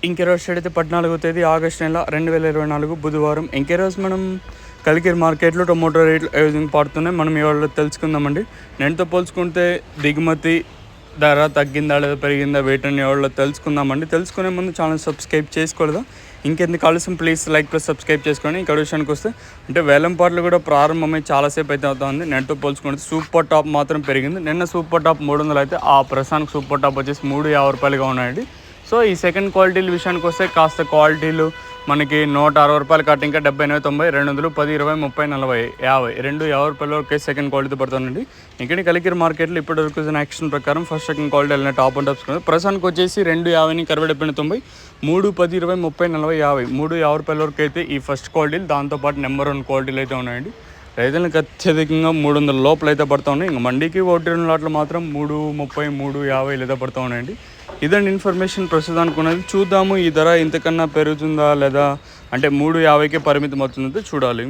ఇంకే రోజు స్టార్ట్ అయితే 14వ తేదీ ఆగస్టు నెల 2024 బుధవారం. ఇంకే రోజు మనం కలికిరి మార్కెట్లో టొమాటో రేట్లు ఏ విధంగా పడుతున్నాయి మనం ఇవాళ తెలుసుకుందామండి. నేటితో పోల్చుకుంటే దిగుమతి ధర తగ్గిందా లేదా పెరిగిందా వేటని ఎవరిలో తెలుసుకుందామండి. తెలుసుకునే ముందు ఛానల్ సబ్స్క్రైబ్ చేసుకోలేదా ఇంకెందుకు ఆలస్యం, ప్లీజ్ లైక్ ప్లస్ సబ్స్క్రైబ్ చేసుకోండి. ఇంకా విషయానికి వస్తే అంటే వేలంపాట్లు కూడా ప్రారంభమై చాలాసేపు అయితే అవుతుంది. నేటితో పోల్చుకుంటే సూపర్ టాప్ మాత్రం పెరిగింది. నిన్న సూపర్ టాప్ 300 అయితే ఆ ప్రస్తుతానికి సూపర్ టాప్ వచ్చేసి 350 రూపాయలుగా ఉన్నాయండి. సో ఈ సెకండ్ క్వాలిటీల విషయానికి వస్తే కాస్త క్వాలిటీలు మనకి 160 రూపాయలు కట్, ఇంకా 70, 80, 90, 200, 10, 20, 30, 40, 50 50 రూపాయల వరకు సెకండ్ క్వాలిటీ పడుతుందండి. ఇక్కడ కలికిరి మార్కెట్లో ఇప్పటివరకు యాక్షన్ ప్రకారం ఫస్ట్ సెకండ్ క్వాలిటీ వెళ్ళిన టాప్ అండ్ టాప్స్ ప్రస్తుతానికి వచ్చేసి 250, 70, 90, 3, 10, 20, 30, 40, 50 350 రూపాయల వరకు అయితే ఈ ఫస్ట్ క్వాలిటీలు. దాంతోపాటు నెంబర్ 1 క్వాలిటీలు అయితే ఉన్నాయండి. రైతులకు అత్యధికంగా 300 లోపల అయితే పడుతూ ఉన్నాయి. ఇంకా మండీకి 1-2 లాట్లు మాత్రం 330, 350 అయితే పడుతూ ఉన్నాయండి. ఇదండి ఇన్ఫర్మేషన్ ప్రస్తుతానికి ఉన్నది. చూద్దాము ఈ ధర ఇంతకన్నా పెరుగుతుందా లేదా అంటే 350కే పరిమితం అవుతుందో చూడాలి.